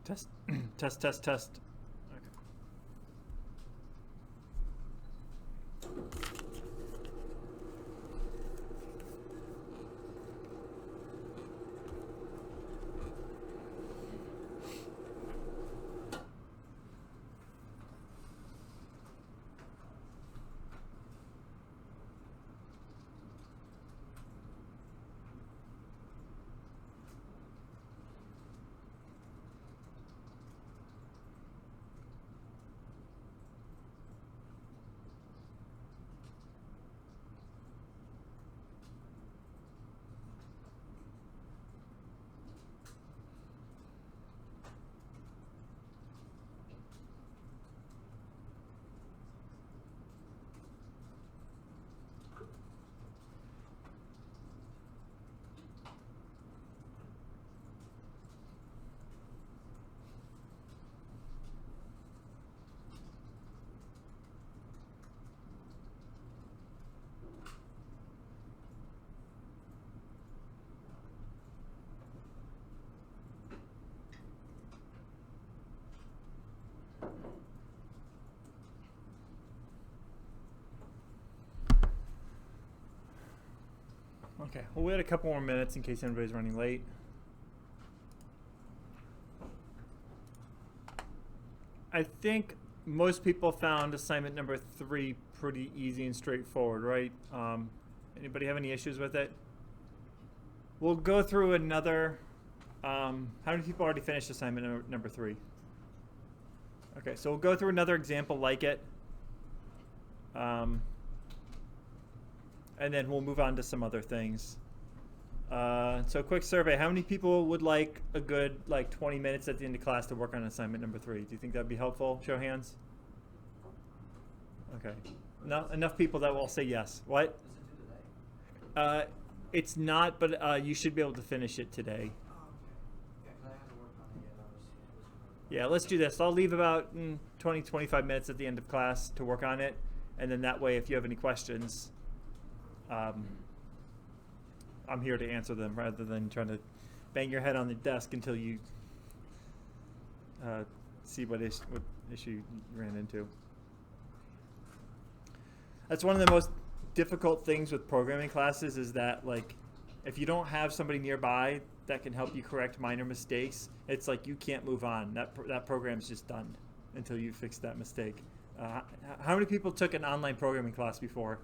Test, test, test, test. Okay, we'll wait a couple more minutes in case anybody's running late. I think most people found assignment number 3 pretty easy and straightforward, right? Anybody have any issues with it? We'll go through another. How many people already finished assignment number 3? Okay, so we'll go through another example like it. And then we'll move on to some other things. So quick survey. How many people would like a good 20 minutes at the end of class to work on assignment number 3? Do you think that would be helpful? Show hands. Okay. No, enough people that will say yes. What? Is it due today? It's not, but you should be able to finish it today. Oh, okay. Yeah, because I have to work on it yet. Yeah, let's do this. I'll leave about 20, 25 minutes at the end of class to work on it. And then that way, if you have any questions, I'm here to answer them rather than trying to bang your head on the desk until you see what issue you ran into. That's one of the most difficult things with programming classes is that if you don't have somebody nearby that can help you correct minor mistakes, it's like you can't move on. That program's just done until you fix that mistake. How many people took an online programming class before?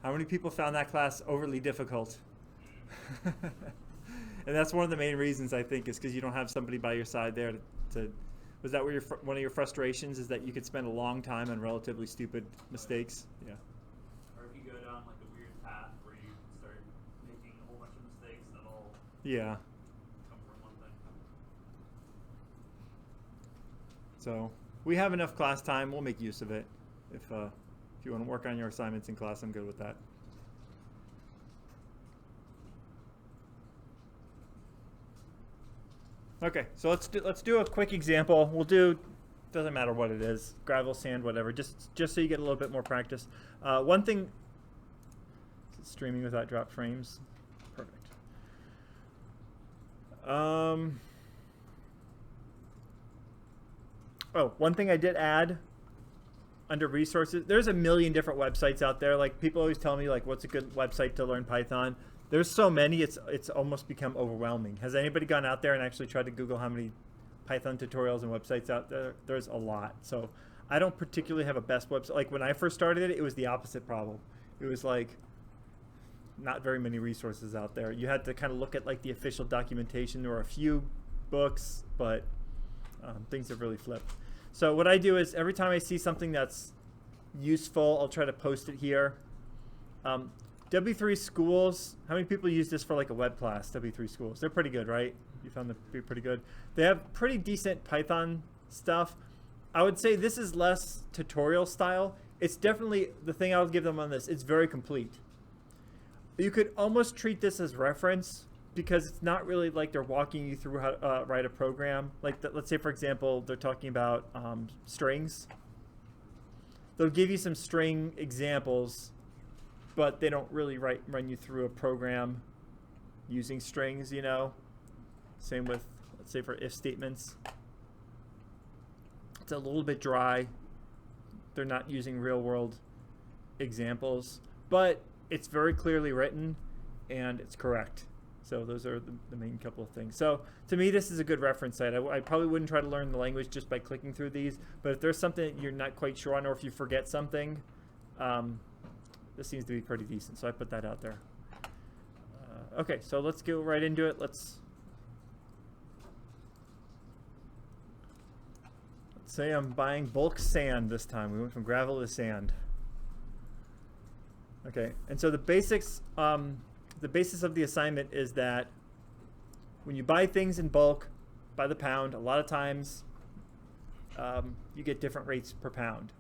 How many people found that class overly difficult? And that's one of the main reasons, I think, is because you don't have somebody by your side there to was that one of your frustrations, is that you could spend a long time on relatively stupid mistakes? Yeah. Or if you go down a weird path where you start making a whole bunch of mistakes that all Yeah. come from one thing. So we have enough class time. We'll make use of it. If you want to work on your assignments in class, I'm good with that. Okay, so let's do a quick example. We'll do, doesn't matter what it is, gravel, sand, whatever, just so you get a little bit more practice. One thing, is it streaming without drop frames? Perfect. One thing I did add under resources, there's a million different websites out there. People always tell me what's a good website to learn Python. There's so many, it's almost become overwhelming. Has anybody gone out there and actually tried to Google how many Python tutorials and websites out there? There's a lot. So I don't particularly have a best website. When I first started it was the opposite problem. It was not very many resources out there. You had to kind of look at the official documentation. There were a few books, but things have really flipped. So what I do is every time I see something that's useful, I'll try to post it here. W3 Schools, how many people use this for a web class, W3 Schools? They're pretty good, right? You found them to be pretty good. They have pretty decent Python stuff. I would say this is less tutorial style. It's definitely, the thing I would give them on this, it's very complete. You could almost treat this as reference because it's not really they're walking you through how to write a program. Let's say, for example, they're talking about strings. They'll give you some string examples, but they don't really run you through a program using strings, Same with let's say for if statements. It's a little bit dry. They're not using real world examples, but it's very clearly written and it's correct. So those are the main couple of things. So to me, this is a good reference site. I probably wouldn't try to learn the language just by clicking through these, but if there's something that you're not quite sure on, or if you forget something, this seems to be pretty decent. So I put that out there. Okay, so let's go right into it. Let's say I'm buying bulk sand this time. We went from gravel to sand. Okay, and so the basics, the basis of the assignment is that when you buy things in bulk by the pound, a lot of times you get different rates per pound.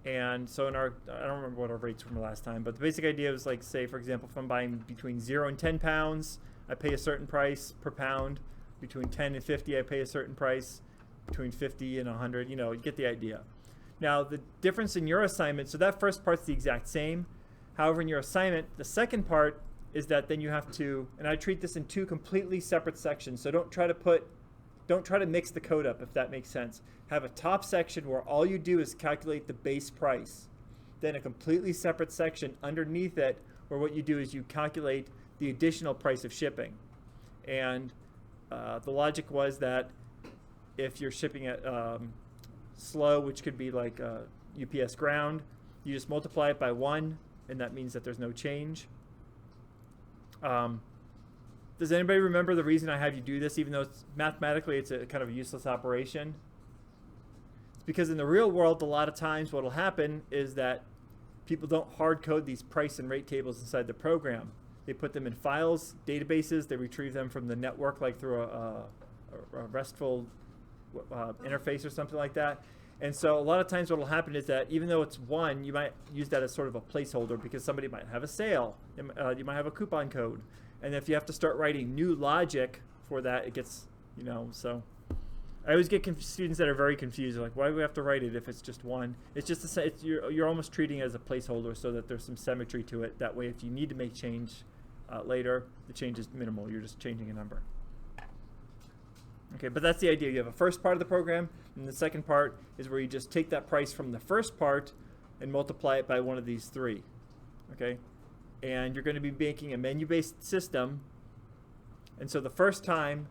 And so in our, I don't remember what our rates were from last time, but the basic idea was like, say, for example, if I'm buying between 0 and 10 pounds, I pay a certain price per pound. Between 10 and 50, I pay a certain price. Between 50 and 100, you get the idea. Now, the difference in your assignment, so that first part's the exact same. However, in your assignment, the second part is that then you have to, and I treat this in two completely separate sections, so don't try to mix the code up, if that makes sense. Have a top section where all you do is calculate the base price. Then a completely separate section underneath it where what you do is you calculate the additional price of shipping. And the logic was that if you're shipping at slow, which could be like UPS ground, you just multiply it by 1, and that means that there's no change. Does anybody remember the reason I have you do this, even though mathematically it's a kind of a useless operation? It's because in the real world, a lot of times what will happen is that people don't hard code these price and rate tables inside the program. They put them in files, databases, they retrieve them from the network, like through a RESTful interface or something like that. And so a lot of times what will happen is that even though it's 1, you might use that as sort of a placeholder because somebody might have a sale. You might have a coupon code. And if you have to start writing new logic for that, it gets, so I always get students that are very confused. They're like, why do we have to write it if it's just 1? It's just you're almost treating it as a placeholder so that there's some symmetry to it. That way, if you need to make change later, the change is minimal. You're just changing a number. Okay, but that's the idea. You have a first part of the program, and the second part is where you just take that price from the first part and multiply it by one of these 3. Okay? And you're going to be making a menu-based system. And so the first time,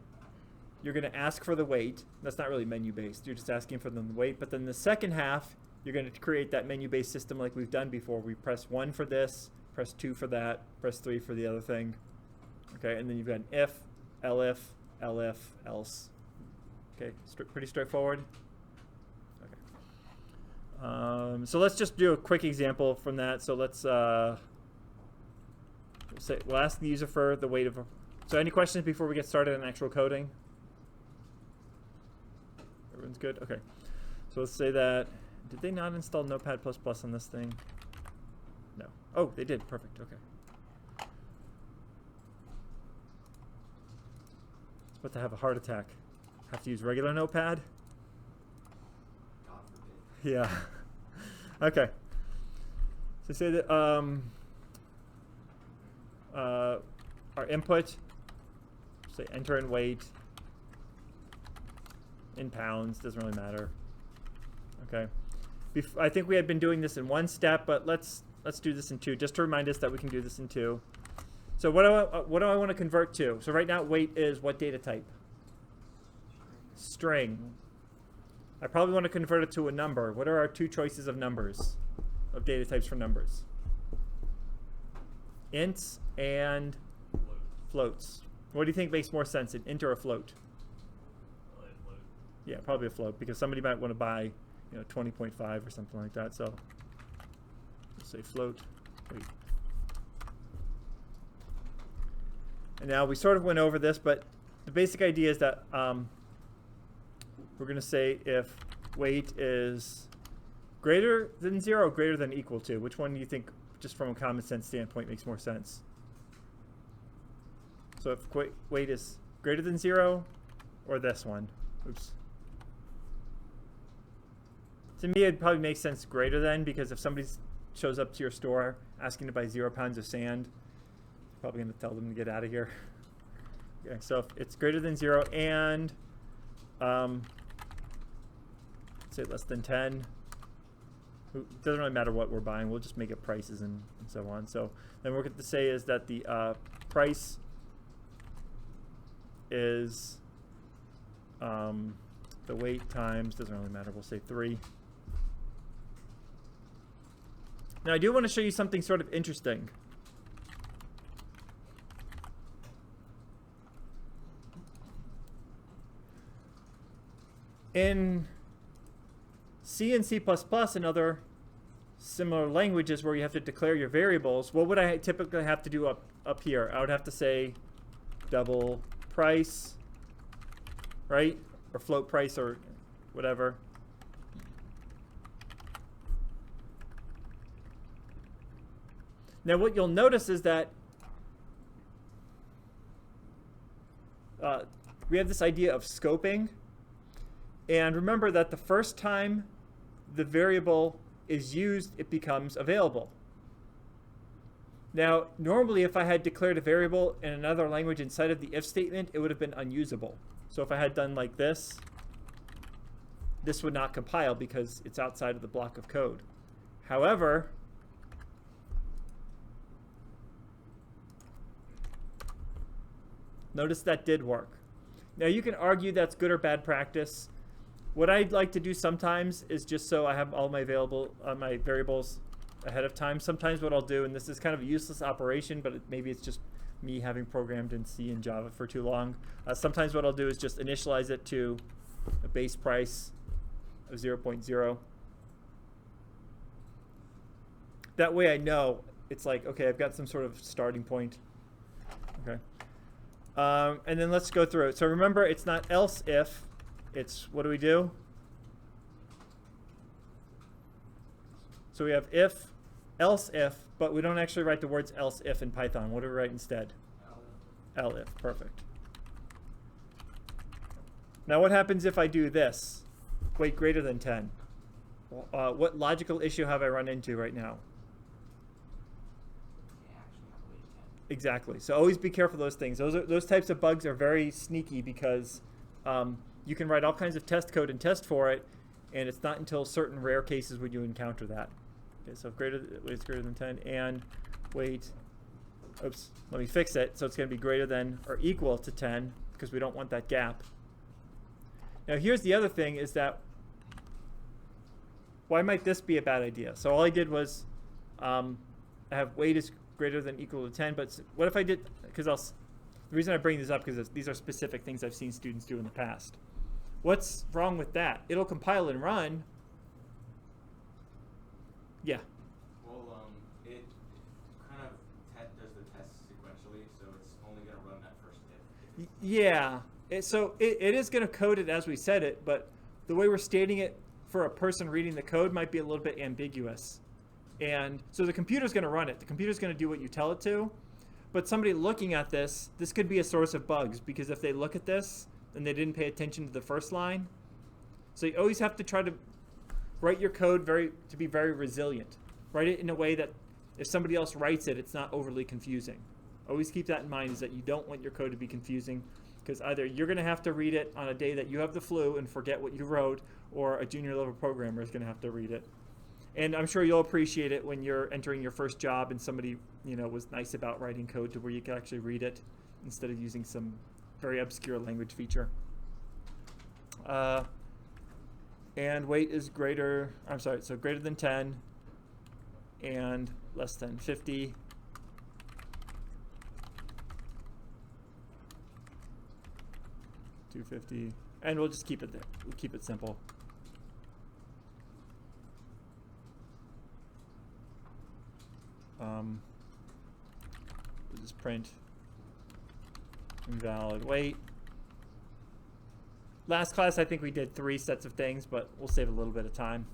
you're going to ask for the weight. That's not really menu-based. You're just asking for the weight. But then the second half, you're going to create that menu-based system like we've done before. We press 1 for this, press 2 for that, press 3 for the other thing. Okay, and then you've got an if, elif, else. Okay, pretty straightforward. Okay. So let's just do a quick example from that. So let's we'll ask the user for the weight of. So any questions before we get started on actual coding? Everyone's good? Okay. So let's say that, did they not install Notepad++ on this thing? No. Oh, they did. Perfect. Okay. It's about to have a heart attack. Have to use regular Notepad? God forbid. Yeah. Okay. So say that our input, say enter in weight, in pounds, doesn't really matter. Okay. I think we had been doing this in 1 step, but let's do this in 2, just to remind us that we can do this in 2. So what do I want to convert to? So right now weight is what data type? String. I probably want to convert it to a number. What are our 2 choices of numbers, of data types for numbers? Ints and floats. What do you think makes more sense, an int or a float? Float. Yeah, probably a float, because somebody might want to buy 20.5 or something like that. So let's say float weight. And now we sort of went over this, but the basic idea is that we're going to say if weight is greater than 0 or greater than equal to. Which one do you think, just from a common sense standpoint, makes more sense? So if weight is greater than 0 or this one. Oops. To me, it probably makes sense greater than, because if somebody shows up to your store asking to buy 0 pounds of sand, you're probably going to tell them to get out of here. Okay, so if it's greater than 0 and say less than 10, it doesn't really matter what we're buying. We'll just make it prices and so on. So then what we're going to say is that the price is the weight times, doesn't really matter, we'll say 3. Now I do want to show you something sort of interesting. In C and C++ and other similar languages where you have to declare your variables, what would I typically have to do up here? I would have to say double price, right? Or float price or whatever. Now what you'll notice is that we have this idea of scoping. And remember that the first time the variable is used, it becomes available. Now, normally if I had declared a variable in another language inside of the if statement, it would have been unusable. So if I had done like this would not compile because it's outside of the block of code. However, notice that did work. Now you can argue that's good or bad practice. What I'd like to do sometimes is just so I have all my my variables ahead of time. Sometimes what I'll do, and this is kind of a useless operation, but maybe it's just me having programmed in C and Java for too long. Sometimes what I'll do is just initialize it to a base price of 0.0. That way I know it's like, okay, I've got some sort of starting point. Okay. And then let's go through it. So remember, it's not else if. It's, what do we do? So we have if, else if, but we don't actually write the words else if in Python. What do we write instead? Elif. Perfect. Now what happens if I do this? Weight greater than 10. What logical issue have I run into right now? Exactly. So always be careful of those things. Those types of bugs are very sneaky because you can write all kinds of test code and test for it, and it's not until certain rare cases would you encounter that. Okay, so if weight's greater than 10 and weight, oops, let me fix it. So it's going to be greater than or equal to 10 because we don't want that gap. Now here's the other thing is that why might this be a bad idea? So all I did was I have weight is greater than equal to 10, but what if I did, because the reason I bring this up because these are specific things I've seen students do in the past. What's wrong with that? It'll compile and run. Yeah. Well, it kind of does the test sequentially, so it's only going to run that first if. Yeah. It is going to code it as we said it, but the way we're stating it for a person reading the code might be a little bit ambiguous. And so the computer's going to run it. The computer's going to do what you tell it to. But somebody looking at this could be a source of bugs because if they look at this and they didn't pay attention to the first line, so you always have to try to write your code to be very resilient. Write it in a way that if somebody else writes it, it's not overly confusing. Always keep that in mind is that you don't want your code to be confusing because either you're going to have to read it on a day that you have the flu and forget what you wrote, or a junior level programmer is going to have to read it. And I'm sure you'll appreciate it when you're entering your first job and somebody, was nice about writing code to where you can actually read it instead of using some very obscure language feature. And weight is greater than 10 and less than 50. $250, and we'll just keep it there. We'll keep it simple. We'll just print invalid weight. Last class, I think we did 3 sets of things, but we'll save a little bit of time.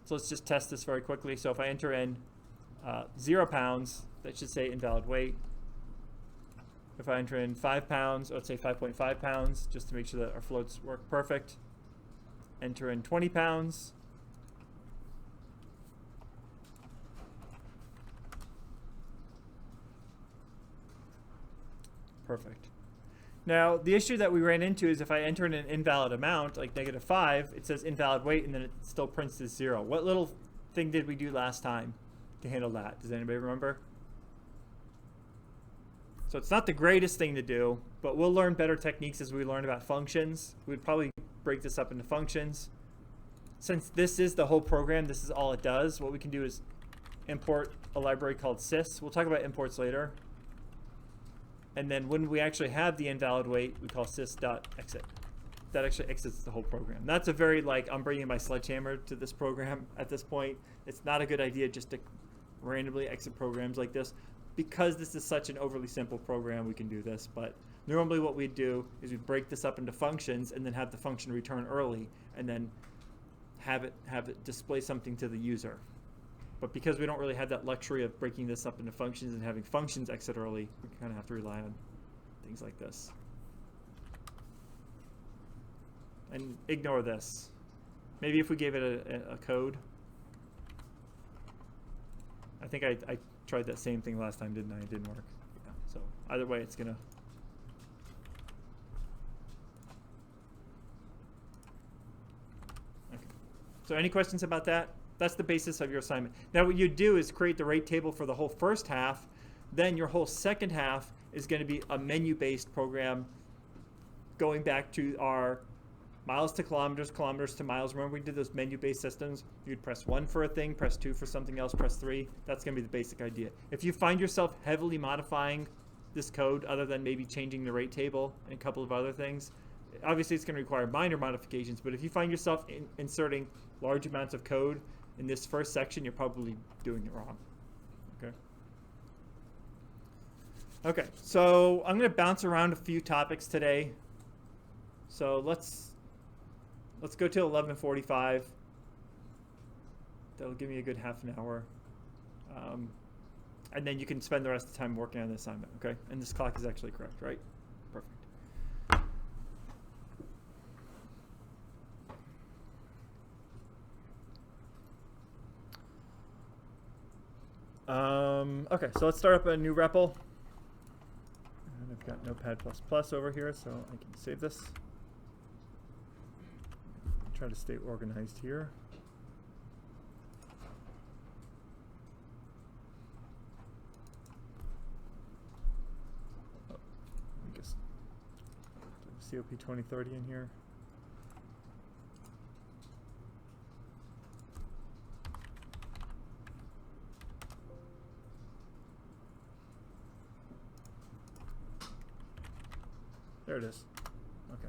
So let's just test this very quickly. So if I enter in 0 pounds, that should say invalid weight. If I enter in 5 pounds, let's say 5.5 pounds, just to make sure that our floats work perfect. Enter in 20 pounds. Perfect. Now, the issue that we ran into is if I enter in an invalid amount, like -5, it says invalid weight, and then it still prints as 0. What little thing did we do last time to handle that? Does anybody remember? So it's not the greatest thing to do, but we'll learn better techniques as we learn about functions. We'd probably break this up into functions. Since this is the whole program, this is all it does, what we can do is import a library called sys. We'll talk about imports later. And then when we actually have the invalid weight, we call sys.exit. That actually exits the whole program. That's a very, like, I'm bringing my sledgehammer to this program at this point. It's not a good idea just to randomly exit programs like this. Because this is such an overly simple program, we can do this. But normally what we do is we break this up into functions and then have the function return early and then have it display something to the user. But because we don't really have that luxury of breaking this up into functions and having functions exit early, we kind of have to rely on things like this. And ignore this. Maybe if we gave it a code. I think I tried that same thing last time, didn't I? It didn't work. Yeah. So either way, it's going to... Okay. So any questions about that? That's the basis of your assignment. Now what you do is create the rate table for the whole first half. Then your whole second half is going to be a menu-based program going back to our miles to kilometers, kilometers to miles. Remember we did those menu-based systems? You'd press 1 for a thing, press 2 for something else, press 3. That's going to be the basic idea. If you find yourself heavily modifying this code, other than maybe changing the rate table and a couple of other things, obviously it's going to require minor modifications, but if you find yourself inserting large amounts of code in this first section, you're probably doing it wrong. Okay. Okay, so I'm going to bounce around a few topics today. So let's go till 11:45. That'll give me a good half an hour. And then you can spend the rest of the time working on the assignment, okay? And this clock is actually correct, right? Perfect. Okay, so let's start up a new REPL. And I've got Notepad++ over here, so I can save this. Try to stay organized here. Oh, let me just do COP2030 in here. There it is. Okay.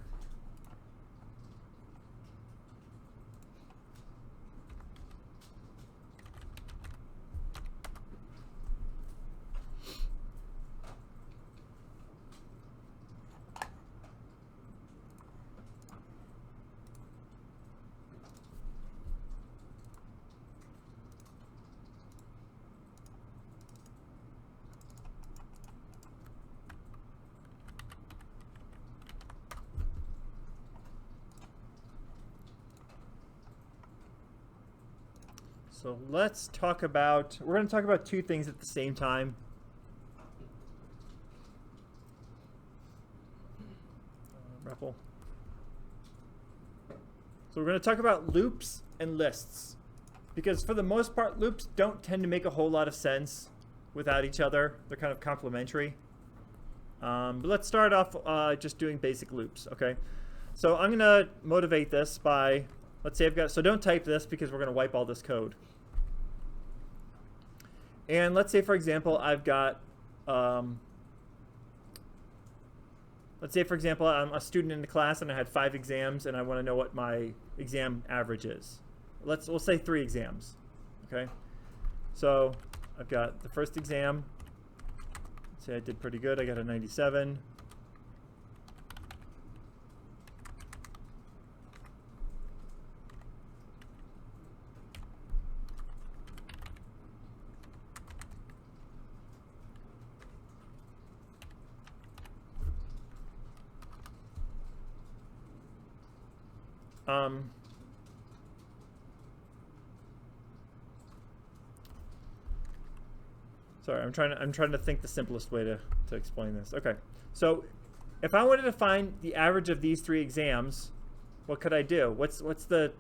So let's talk about, we're going to talk about two things at the same time. REPL. So we're going to talk about loops and lists. Because for the most part, loops don't tend to make a whole lot of sense without each other. They're kind of complementary. But let's start off just doing basic loops, okay? So I'm going to motivate this by, let's say I've got, so don't type this because we're going to wipe all this code. And let's say, for example, I've got, let's say, for example, I'm a student in the class and I had 5 exams and I want to know what my exam average is. We'll say 3 exams, okay? So I've got the first exam. Let's say I did pretty good. I got a 97. Sorry, I'm trying to think the simplest way to explain this. Okay, so if I wanted to find the average of these 3 exams, what could I do? What's the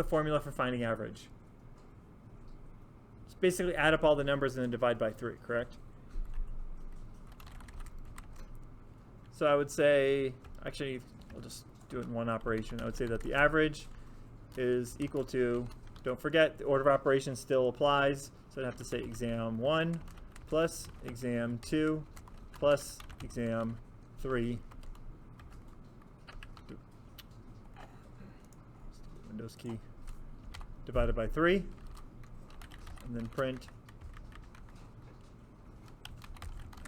formula for finding average? Just basically add up all the numbers and then divide by 3, correct? So I would say, actually, I'll just do it in one operation. I would say that the average is equal to, don't forget, the order of operations still applies. So I'd have to say exam 1 plus exam 2 plus exam 3. Windows key. Divided by 3. And then print.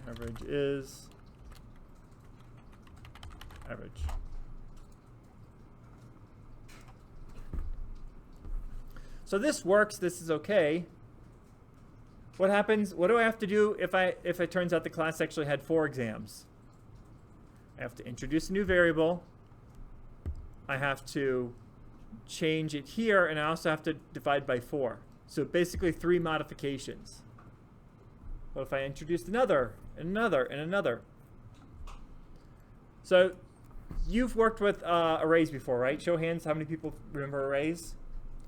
Average is average. So this works. This is okay. What happens? What do I have to do if it turns out the class actually had 4 exams? I have to introduce a new variable. I have to change it here, and I also have to divide by 4. So basically 3 modifications. What if I introduced another, and another, and another? So you've worked with arrays before, right? Show hands, how many people remember arrays?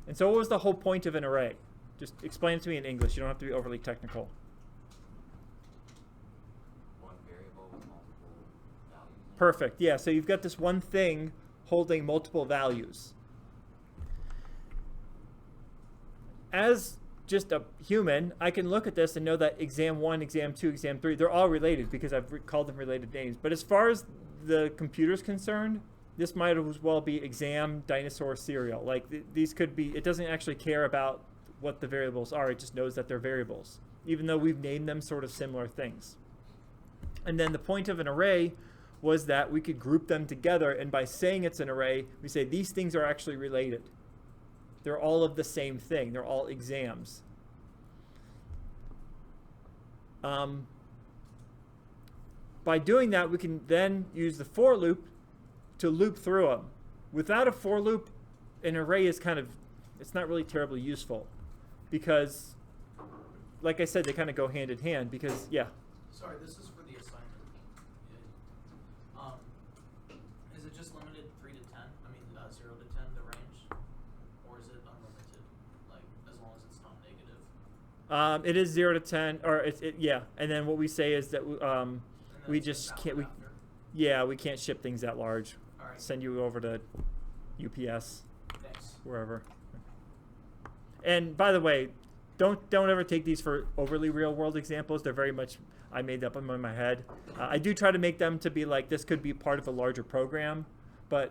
And so what was the whole point of an array? Just explain it to me in English. You don't have to be overly technical. One variable with multiple values. Perfect. Yeah, so you've got this one thing holding multiple values. As just a human, I can look at this and know that exam 1, exam 2, exam 3, they're all related because I've called them related names. But as far as the computer's concerned, this might as well be exam dinosaur cereal. Like these could be, it doesn't actually care about what the variables are, it just knows that they're variables, even though we've named them sort of similar things. And then the point of an array was that we could group them together, and by saying it's an array, we say these things are actually related. They're all of the same thing. They're all exams. By doing that, we can then use the for loop to loop through them. Without a for loop, an array is kind of, it's not really terribly useful because, like I said, they kind of go hand in hand because, yeah. Sorry, this is for the assignment. Is it just limited 3 to 10? I mean, 0 to 10, the range? Or is it unlimited, like, as long as it's not negative? It is 0 to 10, or yeah. And then what we say is that we just can't, we can't ship things that large. All right. Send you over to UPS, Thanks. wherever. And by the way, don't ever take these for overly real world examples. They're very much, I made up them in my head. I do try to make them to be like, this could be part of a larger program, but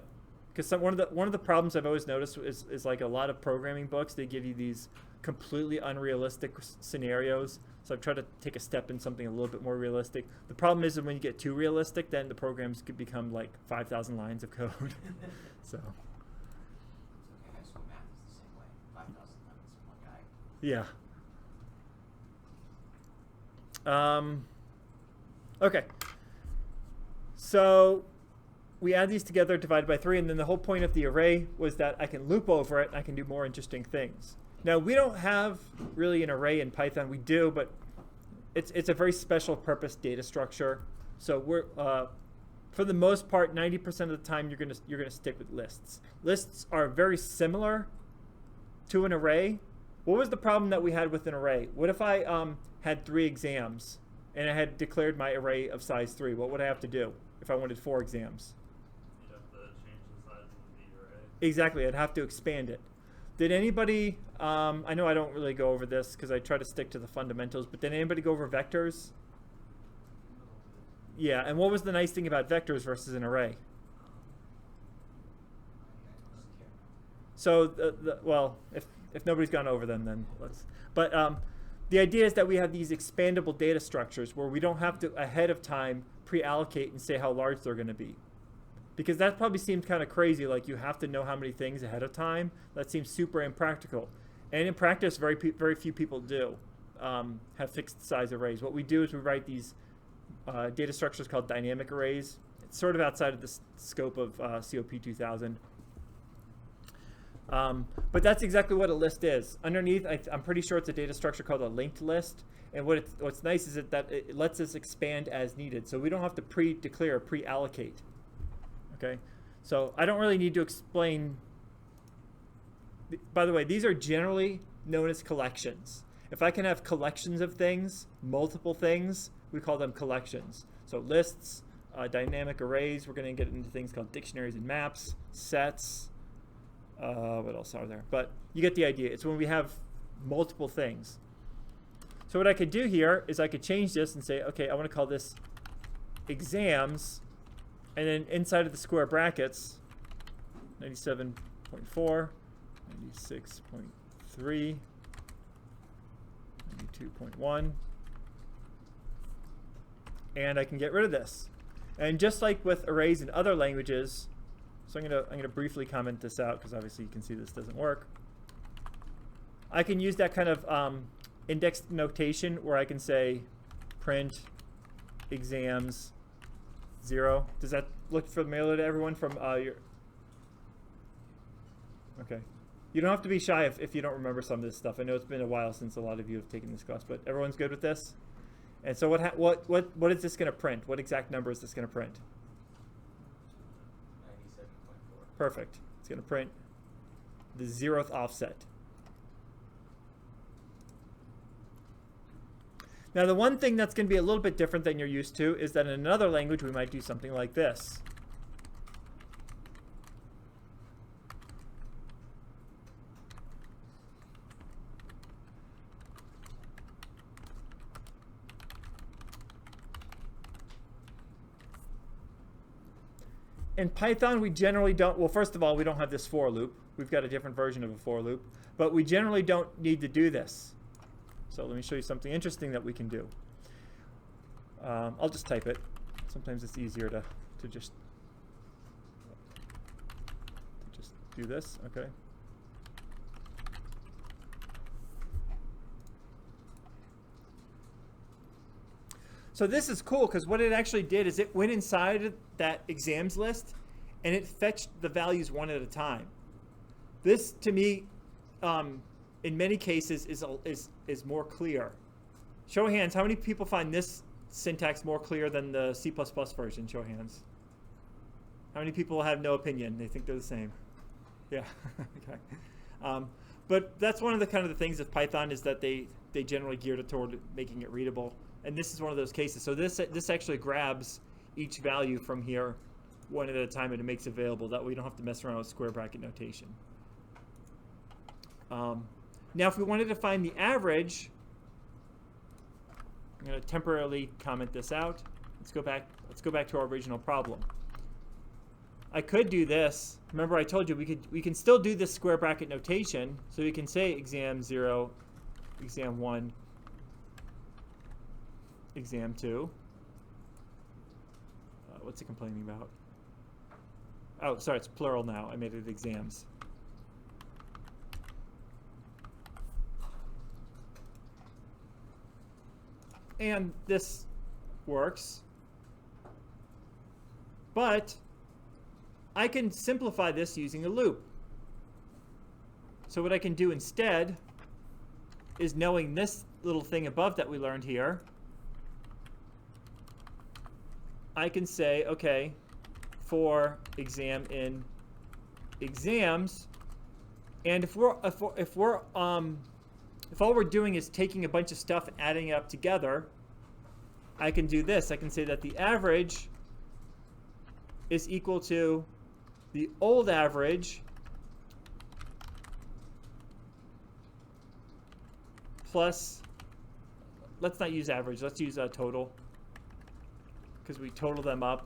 because one of the problems I've always noticed is like a lot of programming books, they give you these completely unrealistic scenarios. So I've tried to take a step in something a little bit more realistic. The problem is that when you get too realistic, then the programs could become like 5,000 lines of code. So. Okay, high school math is the same way. 5,000 lines from one guy. Yeah. Okay. So we add these together, divided by 3, and then the whole point of the array was that I can loop over it and I can do more interesting things. Now, we don't have really an array in Python. We do, but it's a very special purpose data structure. So we're for the most part, 90% of the time you're gonna stick with lists. Lists are very similar to an array. What was the problem that we had with an array? What if I had 3 exams and I had declared my array of size 3? What would I have to do if I wanted 4 exams? You'd have to change the size of the array. Exactly, I'd have to expand it. Did anybody, I know I don't really go over this because I try to stick to the fundamentals, but did anybody go over vectors? Yeah, and what was the nice thing about vectors versus an array? So, well, if nobody's gone over them, then let's. But the idea is that we have these expandable data structures where we don't have to ahead of time pre-allocate and say how large they're going to be. Because that probably seems kind of crazy, like you have to know how many things ahead of time. That seems super impractical. And in practice, very few people do have fixed size arrays. What we do is we write these data structures called dynamic arrays. It's sort of outside of the scope of COP2030. But that's exactly what a list is. Underneath, I'm pretty sure it's a data structure called a linked list. And what's nice is that it lets us expand as needed. So we don't have to pre-declare or pre-allocate. Okay? So I don't really need to explain. By the way, these are generally known as collections. If I can have collections of things, multiple things, we call them collections. So lists, dynamic arrays, we're going to get into things called dictionaries and maps, sets, what else are there? But you get the idea. It's when we have multiple things. So what I could do here is I could change this and say, okay, I want to call this exams, and then inside of the square brackets, 97.4, 96.3, 92.1, and I can get rid of this. And just like with arrays in other languages, so I'm gonna briefly comment this out because obviously you can see this doesn't work. I can use that kind of index notation where I can say print exams 0. Does that look familiar to everyone from your? Okay. You don't have to be shy if you don't remember some of this stuff. I know it's been a while since a lot of you have taken this class, but everyone's good with this? And so what is this going to print? What exact number is this going to print? 97.4. Perfect. It's going to print the 0th offset. Now the one thing that's going to be a little bit different than you're used to is that in another language we might do something like this. In Python, we generally don't, well, first of all, we don't have this for loop. We've got a different version of a for loop. But we generally don't need to do this. So let me show you something interesting that we can do. I'll just type it. Sometimes it's easier to just do this. Okay. So this is cool because what it actually did is it went inside that exams list and it fetched the values one at a time. This, to me, in many cases, is more clear. Show of hands, how many people find this syntax more clear than the C++ version? Show of hands. How many people have no opinion? They think they're the same. Yeah. Okay. But that's one of the kind of the things of Python is that they generally geared it toward making it readable. And this is one of those cases. So this actually grabs each value from here one at a time and it makes it available. That way you don't have to mess around with square bracket notation. Now if we wanted to find the average, I'm going to temporarily comment this out. Let's go back to our original problem. I could do this. Remember I told you we can still do this square bracket notation. So we can say exam 0, exam 1, exam 2. What's it complaining about? Oh, sorry, it's plural now. I made it exams. And this works. But I can simplify this using a loop. So what I can do instead is knowing this little thing above that we learned here, I can say, okay, for exam in exams, and if all we're doing is taking a bunch of stuff and adding it up together, I can do this. I can say that the average is equal to the old average plus, let's not use average, let's use a total, because we total them up.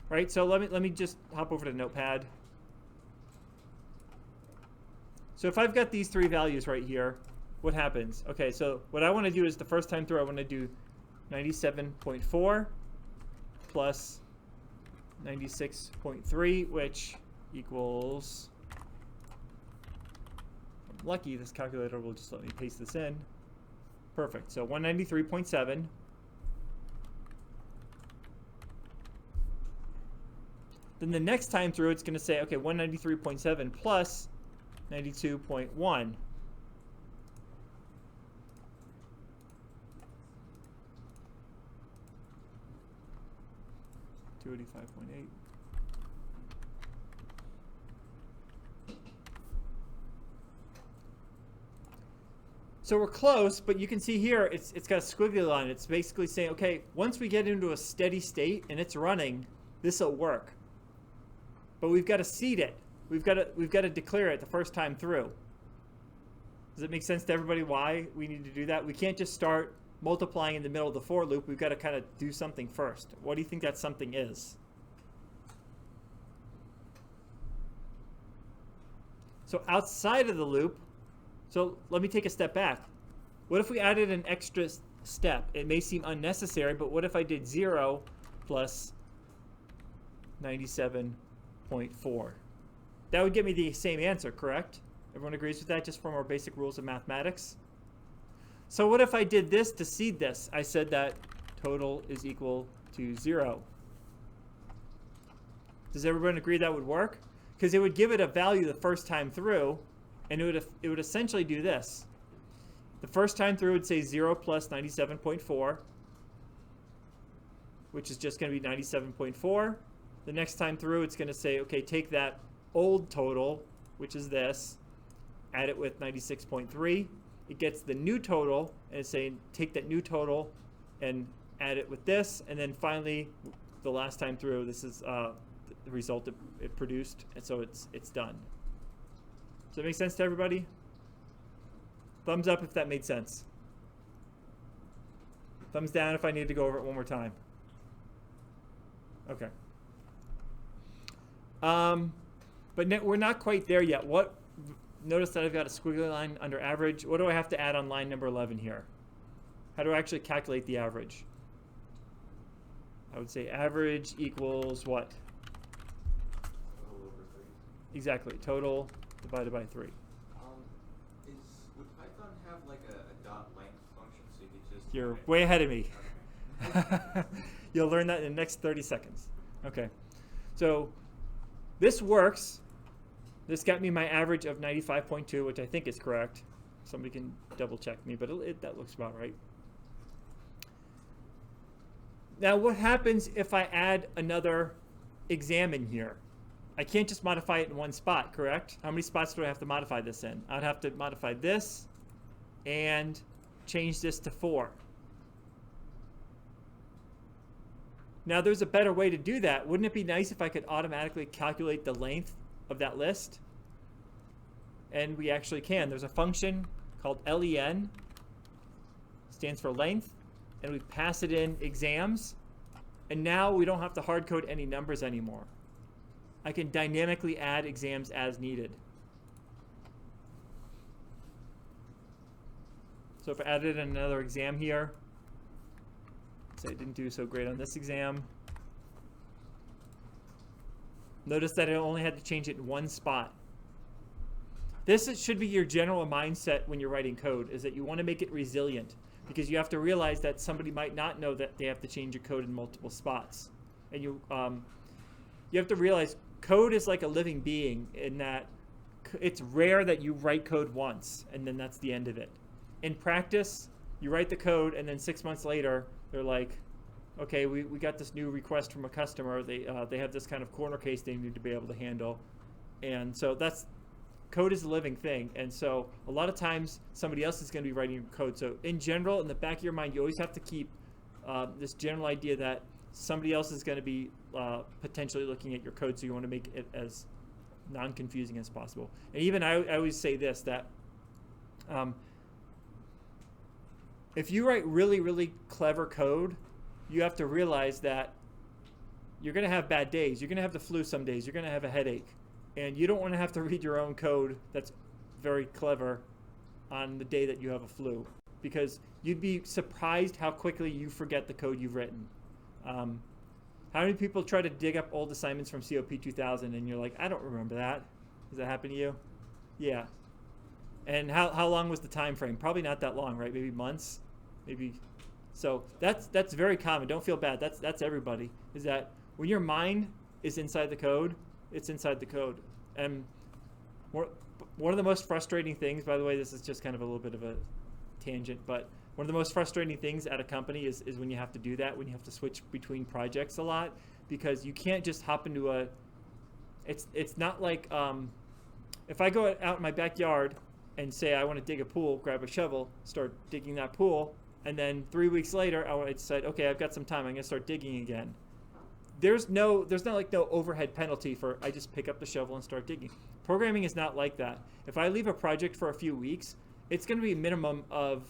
Right, so let me just hop over to Notepad. So if I've got these three values right here, what happens? Okay, so what I want to do is the first time through I want to do 97.4 plus 96.3, which equals, if I'm lucky, this calculator will just let me paste this in. Perfect. So 193.7 Then the next time through, it's going to say, okay, 193.7 plus 92.1. $285.8. So we're close, but you can see here it's got a squiggly line. It's basically saying, okay, once we get into a steady state and it's running, this will work. But we've got to seed it. We've got to declare it the first time through. Does it make sense to everybody why we need to do that? We can't just start multiplying in the middle of the for loop. We've got to kind of do something first. What do you think that something is? So outside of the loop, so let me take a step back. What if we added an extra step? It may seem unnecessary, but what if I did 0 plus 97.4? That would get me the same answer, correct? Everyone agrees with that, just from our basic rules of mathematics? So what if I did this to seed this? I said that total is equal to 0. Does everyone agree that would work? Because it would give it a value the first time through, and it would essentially do this. The first time through it would say 0 plus 97.4, which is just going to be 97.4. The next time through it's going to say, okay, take that old total, which is this, add it with 96.3. It gets the new total, and it's saying take that new total and add it with this. And then finally, the last time through, this is the result it produced, and so it's done. Does that make sense to everybody? Thumbs up if that made sense. Thumbs down if I need to go over it one more time. Okay. But we're not quite there yet. Notice that I've got a squiggly line under average. What do I have to add on line number 11 here? How do I actually calculate the average? I would say average equals what? Total over 3. Exactly. Total divided by 3. Would Python have like a dot length function so you could just... You're way ahead of me. You'll learn that in the next 30 seconds. Okay. So this works. This got me my average of 95.2, which I think is correct. Somebody can double check me, but that looks about right. Now what happens if I add another exam in here? I can't just modify it in one spot, correct? How many spots do I have to modify this in? I'd have to modify this and change this to 4. Now there's a better way to do that. Wouldn't it be nice if I could automatically calculate the length of that list? And we actually can. There's a function called len, stands for length, and we pass it in exams, and now we don't have to hard code any numbers anymore. I can dynamically add exams as needed. So if I added another exam here, say I didn't do so great on this exam, notice that I only had to change it in one spot. This should be your general mindset when you're writing code, is that you want to make it resilient, because you have to realize that somebody might not know that they have to change your code in multiple spots. And you have to realize code is like a living being, in that it's rare that you write code once and then that's the end of it. In practice, you write the code and then 6 months later, they're like, okay, we got this new request from a customer. They have this kind of corner case they need to be able to handle. And so code is a living thing. And so a lot of times somebody else is going to be writing your code. So in general, in the back of your mind, you always have to keep this general idea that somebody else is going to be potentially looking at your code, so you want to make it as non-confusing as possible. And even I always say this, that if you write really, really clever code, you have to realize that you're going to have bad days. You're going to have the flu some days. You're going to have a headache. And you don't want to have to read your own code that's very clever on the day that you have a flu, because you'd be surprised how quickly you forget the code you've written. How many people try to dig up old assignments from COP2030 and you're like, I don't remember that? Does that happen to you? Yeah. And how long was the time frame? Probably not that long, right? Maybe months, maybe. So that's very common. Don't feel bad. That's everybody. Is that when your mind is inside the code, it's inside the code. And one of the most frustrating things, by the way, this is just kind of a little bit of a tangent, but one of the most frustrating things at a company is when you have to do that, when you have to switch between projects a lot, because you can't just hop into a, it's not like, if I go out in my backyard and say I want to dig a pool, grab a shovel, start digging that pool, and then 3 weeks later I decide, okay, I've got some time, I'm going to start digging again. There's not like no overhead penalty for I just pick up the shovel and start digging. Programming is not like that. If I leave a project for a few weeks, it's going to be a minimum of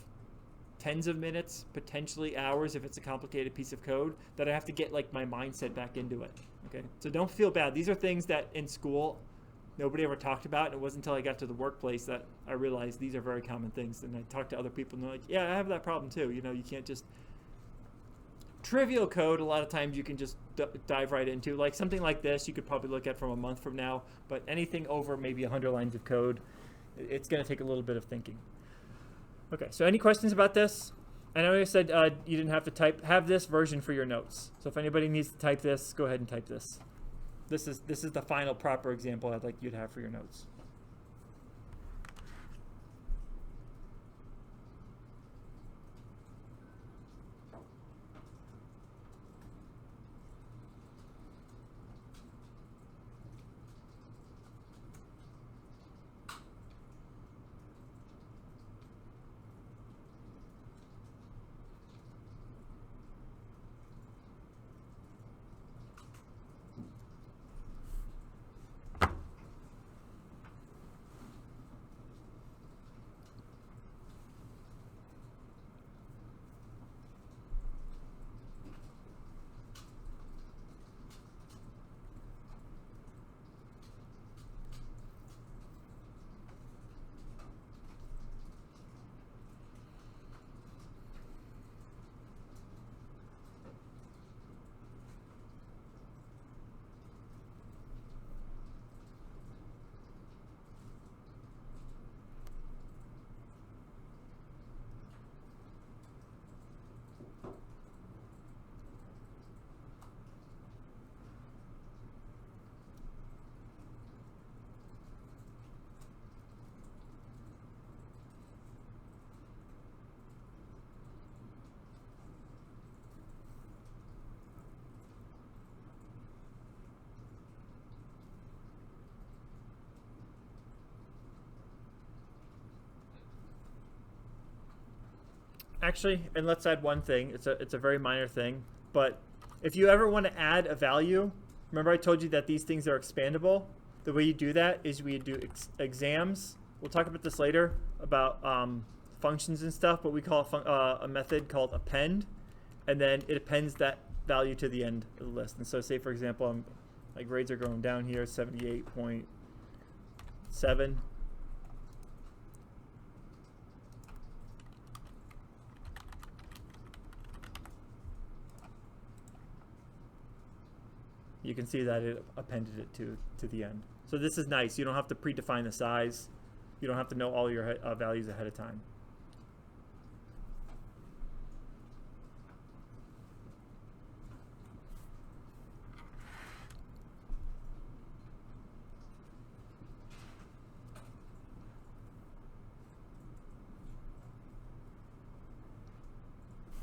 tens of minutes, potentially hours if it's a complicated piece of code, that I have to get like my mindset back into it. Okay, so don't feel bad. These are things that in school nobody ever talked about, and it wasn't until I got to the workplace that I realized these are very common things. And I talked to other people, and they're like, "Yeah, I have that problem too." You know, you can't just trivial code. A lot of times you can just dive right into, like something like this. You could probably look at from a month from now, but anything over maybe 100 lines of code, it's going to take a little bit of thinking. Okay, so any questions about this? I know you said you didn't have to have this version for your notes. So if anybody needs to type this, go ahead and type this. This is the final proper example I'd like you to have for your notes. Actually, and let's add one thing. It's a very minor thing, but if you ever want to add a value, remember I told you that these things are expandable. The way you do that is we do exams. We'll talk about this later about functions and stuff, but we call a method called append, and then it appends that value to the end of the list. And so, say for example, my grades are going down here, 78.7. You can see that it appended it to the end. So this is nice. You don't have to predefine the size. You don't have to know all your values ahead of time.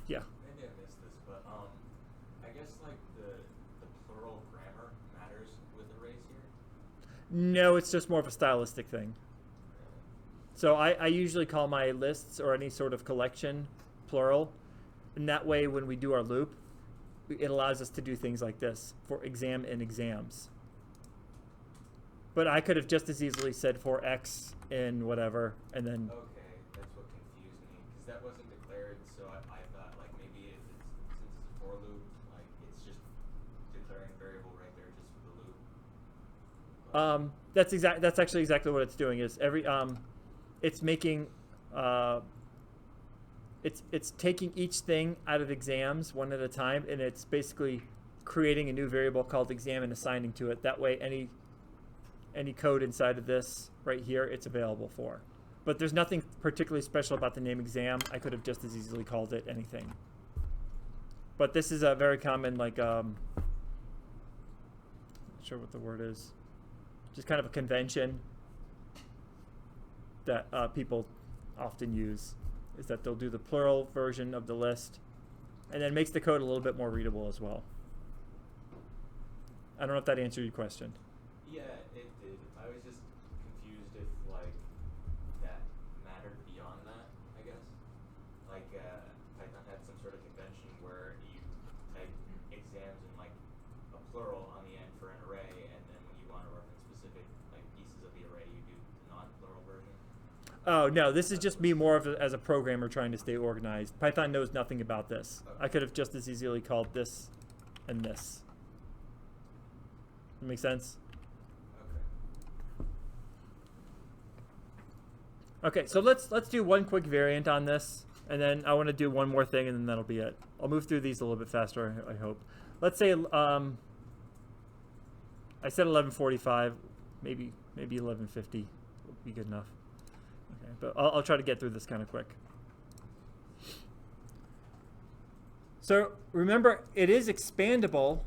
Yeah. Maybe I missed this, but I guess like the plural grammar matters with arrays here. No, it's just more of a stylistic thing. So I usually call my lists or any sort of collection plural, and that way when we do our loop, it allows us to do things like this for exam and exams. But I could have just as easily said for x in whatever, and then. Okay, that's what confused me, because that wasn't declared, so I thought like maybe since it's a for loop, like it's just declaring a variable right there just for the loop. That's actually exactly what it's doing. Is it's making it's taking each thing out of exams one at a time, and it's basically creating a new variable called exam and assigning to it. That way, any code inside of this right here, it's available for. But there's nothing particularly special about the name exam. I could have just as easily called it anything. But this is a very common sure what the word is. Just kind of a convention that people often use, is that they'll do the plural version of the list, and then makes the code a little bit more readable as well. I don't know if that answered your question. Yeah, it did. I was just confused if like that mattered beyond that, I guess. Like Python had some sort of convention where you type exams in like a plural on the end for an array, and then when you want to reference specific like pieces of the array, you do the non-plural version. Oh no, this is just me more of as a programmer trying to stay organized. Python knows nothing about this. Okay. I could have just as easily called this and this. That make sense? Okay. Okay, so let's do one quick variant on this, and then I want to do one more thing, and then that'll be it. I'll move through these a little bit faster, I hope. Let's say I said 11:45, maybe 11:50 would be good enough. Okay, but I'll try to get through this kind of quick. So remember, it is expandable.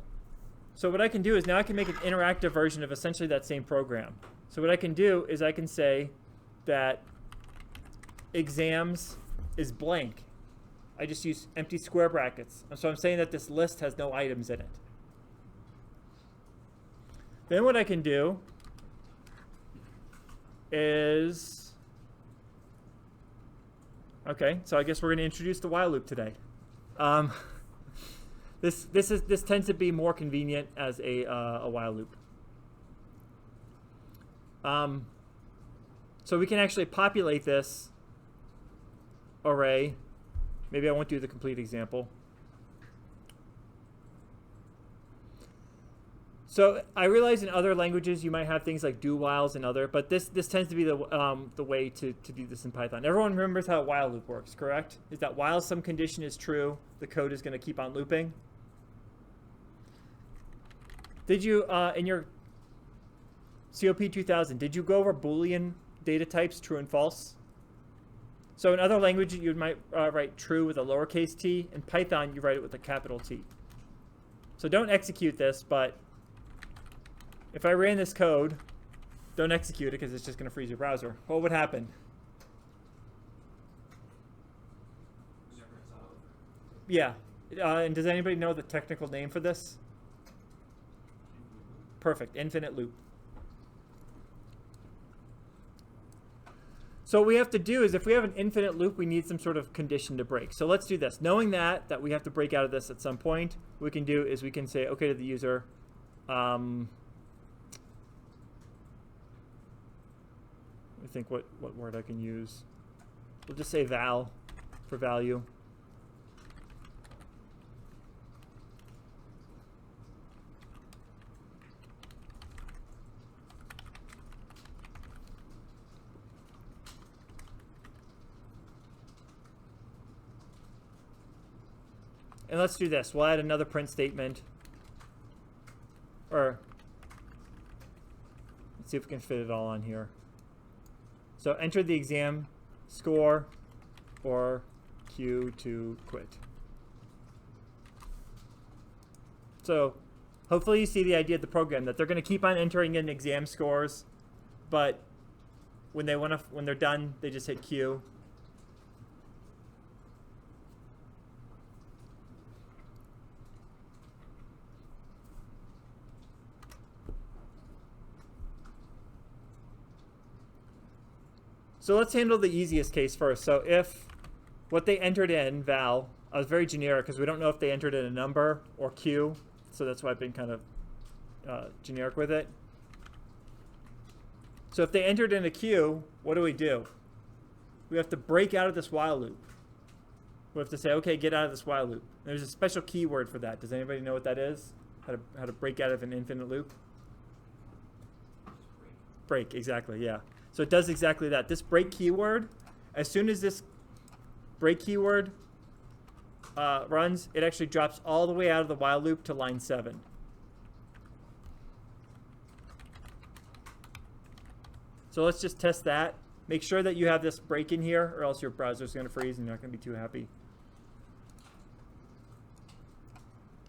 So what I can do is now I can make an interactive version of essentially that same program. So what I can do is I can say that exams is blank. I just use empty square brackets. And so I'm saying that this list has no items in it. Then what I can do is, okay, so I guess we're going to introduce the while loop today. This tends to be more convenient as a while loop. So we can actually populate this array. Maybe I won't do the complete example. So I realize in other languages you might have things like do whiles and other, but this tends to be the way to do this in Python. Everyone remembers how a while loop works, correct? Is that while some condition is true, the code is going to keep on looping. Did you, in your COP2030, did you go over Boolean data types, true and false? So in other languages, you might write true with a lowercase t. In Python, you write it with a capital T. So don't execute this, but if I ran this code, don't execute it because it's just going to freeze your browser. What would happen? Yeah. And does anybody know the technical name for this? Perfect. Infinite loop. So what we have to do is if we have an infinite loop, we need some sort of condition to break. So let's do this. Knowing that we have to break out of this at some point, what we can do is we can say, okay, to the user, I think what word I can use. We'll just say val for value. And let's do this. We'll add another print statement. Or let's see if we can fit it all on here. So enter the exam score or Q to quit. So hopefully you see the idea of the program that they're going to keep on entering in exam scores, but when they're done, they just hit Q. So let's handle the easiest case first. So if what they entered in, val, I was very generic because we don't know if they entered in a number or Q, so that's why I've been kind of generic with it. So if they entered in a Q, what do? We have to break out of this while loop. We have to say, okay, get out of this while loop. There's a special keyword for that. Does anybody know what that is? How to break out of an infinite loop? Break, exactly, yeah. So it does exactly that. This break keyword, as soon as this break keyword runs, it actually drops all the way out of the while loop to line 7. So let's just test that. Make sure that you have this break in here, or else your browser's going to freeze and you're not going to be too happy.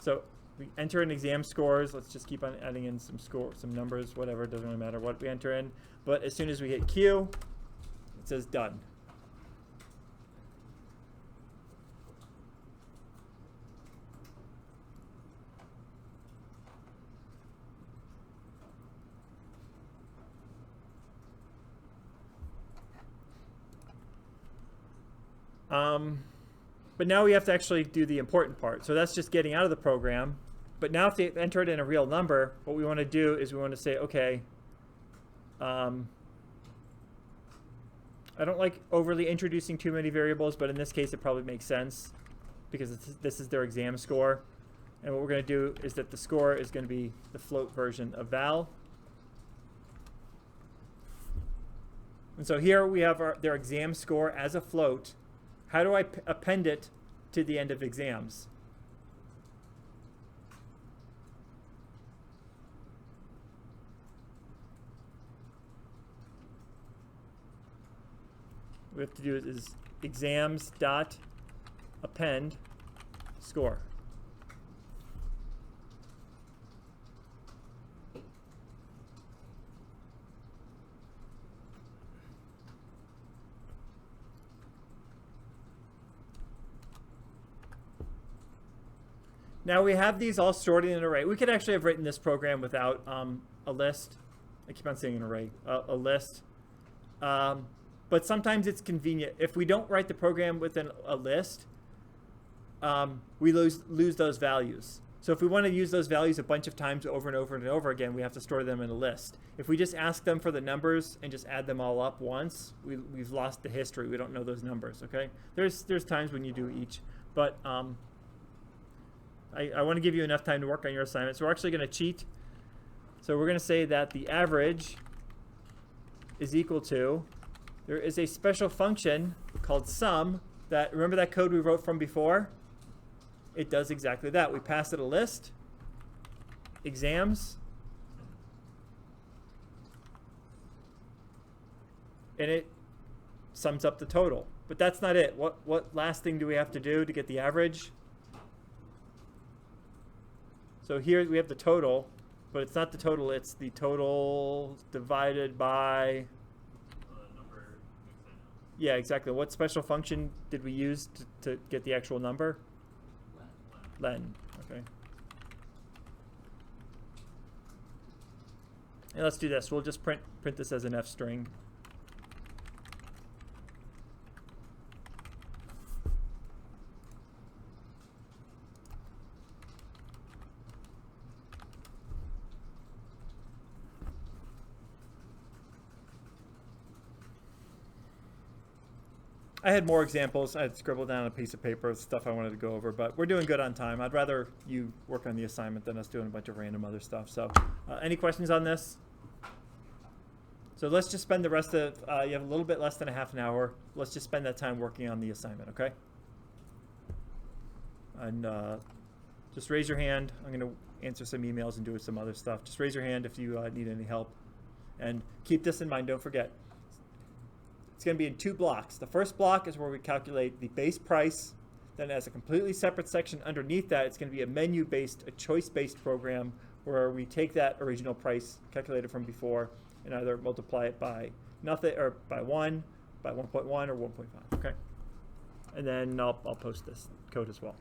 So we enter in exam scores. Let's just keep on adding in some numbers, whatever. It doesn't really matter what we enter in. But as soon as we hit Q, it says done. But now we have to actually do the important part. So that's just getting out of the program. But now if they enter it in a real number, what we want to do is we want to say, okay, I don't like overly introducing too many variables, but in this case it probably makes sense because this is their exam score. And what we're going to do is that the score is going to be the float version of val. And so here we have their exam score as a float. How do I append it to the end of exams? What we have to do is exams dot append score. Now we have these all sorted in an array. We could actually have written this program without a list. I keep on saying an array, a list. But sometimes it's convenient. If we don't write the program within a list, we lose those values. So if we want to use those values a bunch of times over and over and over again, we have to store them in a list. If we just ask them for the numbers and just add them all up once, we've lost the history. We don't know those numbers, okay? There's times when you do each. But I want to give you enough time to work on your assignment. So we're actually going to cheat. So we're going to say that the average is equal to, there is a special function called sum that, remember that code we wrote from before? It does exactly that. We pass it a list, exams, and it sums up the total. But that's not it. What last thing do we have to do to get the average? So here we have the total, but it's not the total, it's the total divided by... number. Yeah, exactly. What special function did we use to get the actual number? Len. Okay. And let's do this. We'll just print this as an F string. I had more examples. I had scribbled down on a piece of paper stuff I wanted to go over, but we're doing good on time. I'd rather you work on the assignment than us doing a bunch of random other stuff. So any questions on this? So let's just spend the rest of, you have a little bit less than a half an hour. Let's just spend that time working on the assignment, okay? And just raise your hand. I'm going to answer some emails and do some other stuff. Just raise your hand if you need any help. And keep this in mind, don't forget. It's going to be in two blocks. The first block is where we calculate the base price. Then as a completely separate section underneath that, it's going to be a menu-based, a choice-based program where we take that original price calculated from before and either multiply it by nothing, or by 1, by 1.1, or 1.5, okay? And then I'll post this code as well.